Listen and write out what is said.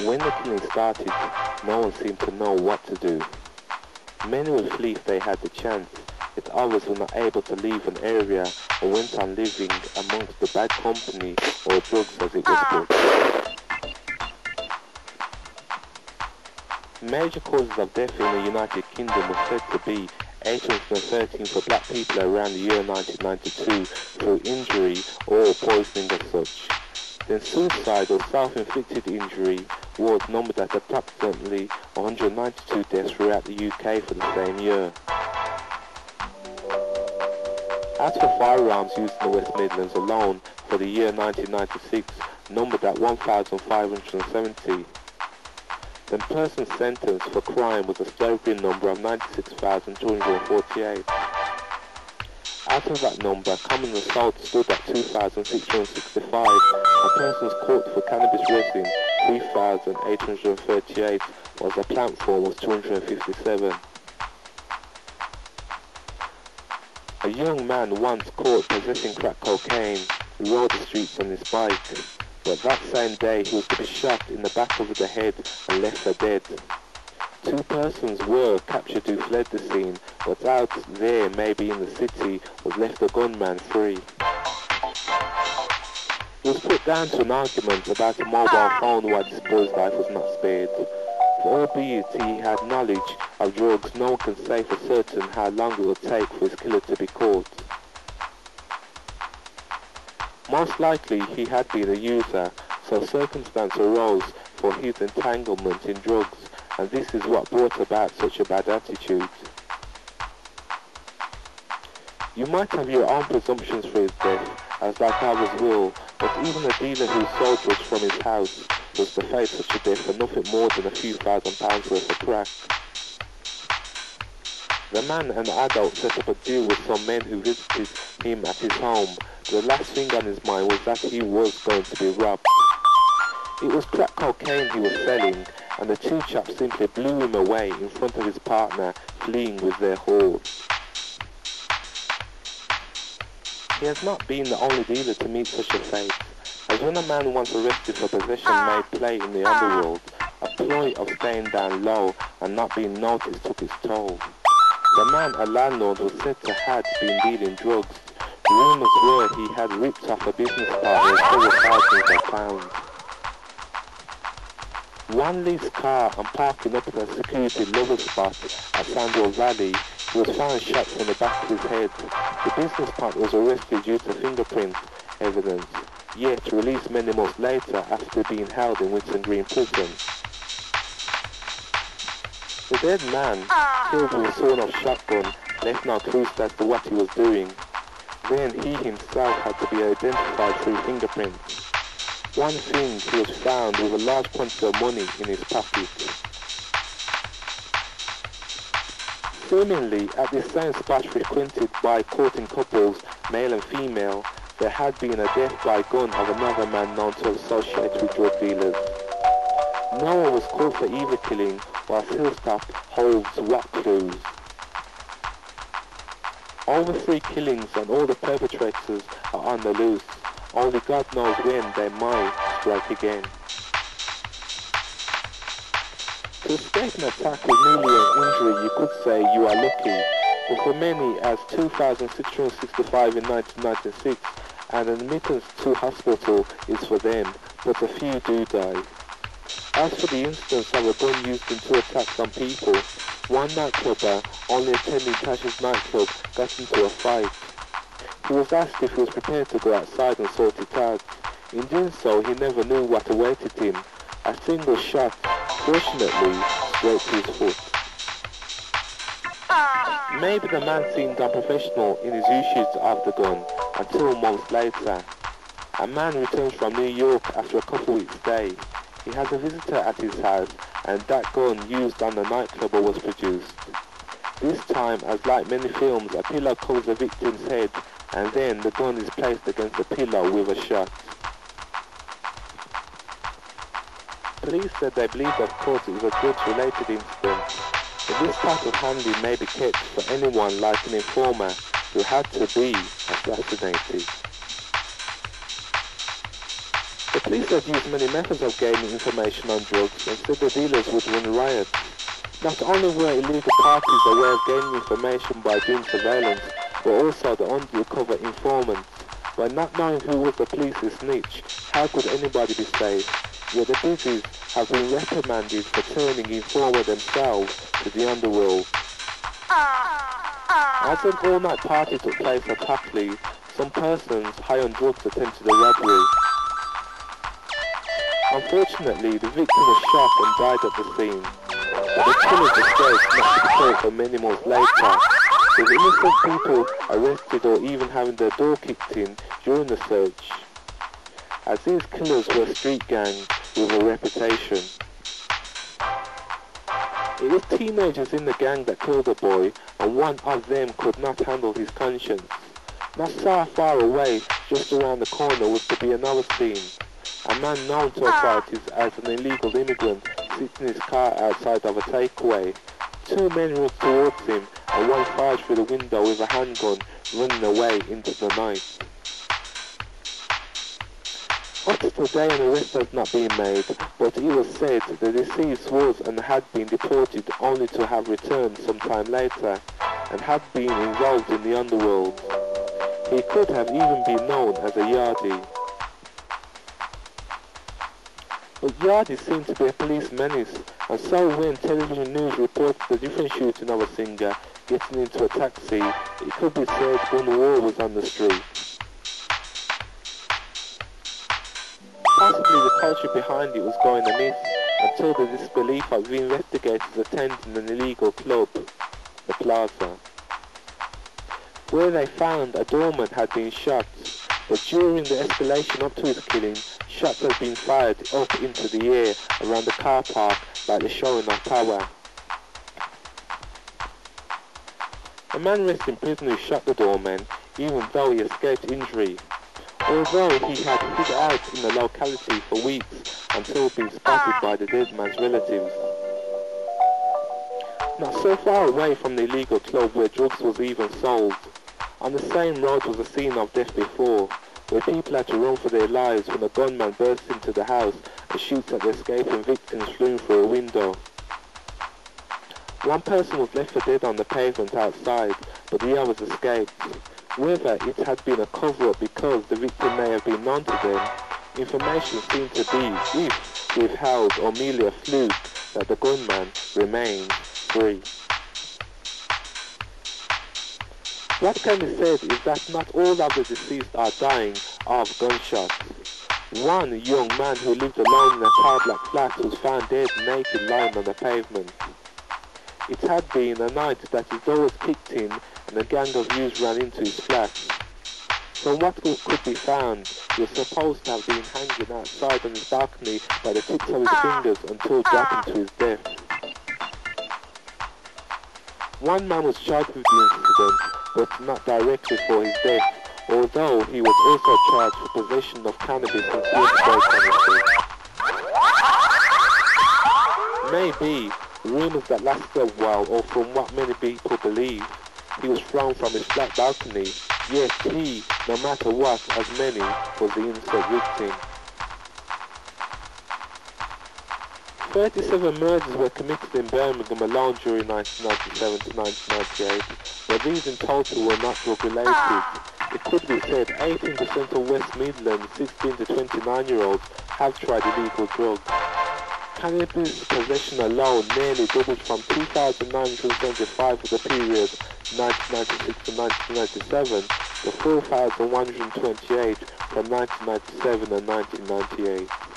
When the killing started, no one seemed to know what to do. Many would flee if they had the chance, yet others were not able to leave an area or went on living amongst the bad company or drugs as it was put. Major causes of death in the United Kingdom were said to be 813 for black people around the year 1992 through injury or poisoning as such. Then suicide or self-inflicted injury was numbered at approximately 192 deaths throughout the UK for the same year. As for firearms used in the West Midlands alone for the year 1996, numbered at 1,570. The persons sentenced for crime was a staggering number of 96,248. Out of that number, common assault stood at 2,665, and persons caught for cannabis resin, 3,838, whilst the plant form was 257. A young man once caught possessing crack cocaine rode the streets on his bike, but that same day he was to be shot in the back of the head and left for dead. Two persons were captured who fled the scene, but out there, maybe in the city, was left the gunman free. It was put down to an argument about a mobile phone why this boy's life was not spared. For albeit he had knowledge of drugs, no one can say for certain how long it would take for his killer to be caught. Most likely he had been a user, so circumstance arose for his entanglement in drugs, and this is what brought about such a bad attitude. You might have your own presumptions for his death, as like ours will, but even a dealer who sold drugs from his house was to face such a death for nothing more than a few £1,000s worth of crack. The man, an adult, set up a deal with some men who visited him at his home. The last thing on his mind was that he was going to be robbed. It was crack cocaine he was selling, and the two chaps simply blew him away in front of his partner, fleeing with their haul. He has not been the only dealer to meet such a fate, as when a man once arrested for possession made play in the underworld, a ploy of staying down low and not being noticed took its toll. The man, a landlord, was said to have been dealing drugs. Rumours were he had ripped off a business partner several thousands of pounds. One leased car and parking up at a security level spot at Sandwell Valley, he was found shot from the back of his head. The business partner was arrested due to fingerprint evidence, yet released many months later after being held in Winton Green Prison. The dead man, killed with a sawn-off shotgun, left no clues as to what he was doing. Then he himself had to be identified through fingerprints. One thing, he was found with a large quantity of money in his pocket. Seemingly, at this same spot frequented by courting couples, male and female, there had been a death by gun of another man known to associate with drug dealers. No one was caught for either killing, whilst Hilltop holds what clues. Over 3 killings and all the perpetrators are on the loose. Only God knows when they might strike again. To escape an attack with merely an injury, you could say you are lucky, but for many, as 2,665 in 1996, an admittance to hospital is for them, but a few do die. As for the instance of a gun used in 2 attacks on people, one nightclubber, only attending Tasha's nightclub, got into a fight. He was asked if he was prepared to go outside and sort it out. In doing so, he never knew what awaited him. A single shot, fortunately, straight to his foot. Maybe the man seemed unprofessional in his usage of the gun until months later. A man returns from New York after a couple weeks stay. He has a visitor at his house, and that gun used on the nightclubber was produced. This time, as like many films, a pillow covers the victim's head, and then the gun is placed against the pillow with a shot. Police said they believe, of course, it was a drugs-related incident. The but this type of handling may be kept for anyone like an informer who had to be assassinated. The police have used many methods of gaining information on drugs and said the dealers would run riots. Not only were illegal parties a way of gaining information by doing surveillance, but also the undercover informants. By not knowing who was the police's snitch, how could anybody be safe? Yet the busys have been reprimanded for turning informer themselves to the underworld. As an all-night party took place at Hockley, some persons high on drugs attempted a robbery. Unfortunately, the victim was shot and died at the scene. But the killer's escaped not to be caught for many months later, with innocent people arrested or even having their door kicked in during the search, as these killers were street gangs with a reputation. It was teenagers in the gang that killed the boy, and one of them could not handle his conscience. Not so far away, just around the corner, was to be another scene. A man known to authorities as an illegal immigrant sits in his car outside of a takeaway. Two men run towards him, and one fires through the window with a handgun, running away into the night. Up to today, an arrest has not been made, but it was said the deceased was and had been deported only to have returned sometime later, and had been involved in the underworld. He could have even been known as a yardie. But yardies seem to be a police menace, and so when television news reports the different shooting of a singer getting into a taxi, it could be said one war was on the street. Possibly the culture behind it was going amiss, until the disbelief of the investigators attending an illegal club, the Plaza, where they found a doorman had been shot, but during the escalation up to his killing, shots had been fired up into the air around the car park like the showing of power. A man rests in prison who shot the doorman, even though he escaped injury, although he had hid out in the locality for weeks until being spotted by the dead man's relatives. Not so far away from the illegal club where drugs was even sold, on the same road was a scene of death before, where people had to run for their lives when a gunman bursts into the house and shoots at the escaping victims fleeing through a window. One person was left for dead on the pavement outside, but the others escaped. Whether it had been a cover-up because the victim may have been known to them, information seemed to be, if withheld or merely a fluke, that the gunman remained free. What can be said is that not all of the deceased are dying of gunshots. One young man who lived alone in a tar-block flat was found dead naked lying on the pavement. It had been a night that his door was kicked in and a gang of youths ran into his flat. From what could be found, he was supposed to have been hanging outside on his balcony by the tips of his fingers until dropping to his death. One man was charged with the incident, but not directly for his death, although he was also charged for possession of cannabis and field chemistry. Maybe rumours that lasted a while, or from what many people believe, he was thrown from his flat balcony, yet he, no matter what, as many, was the innocent victim. 37 murders were committed in Birmingham alone during 1997 to 1998, but these in total were not drug-related. It could be said 18% of West Midlands 16 to 29-year-olds have tried illegal drugs. Cannabis possession alone nearly doubled from 2,975 for the period 1996 to 1997 to 4,128 from 1997 and 1998.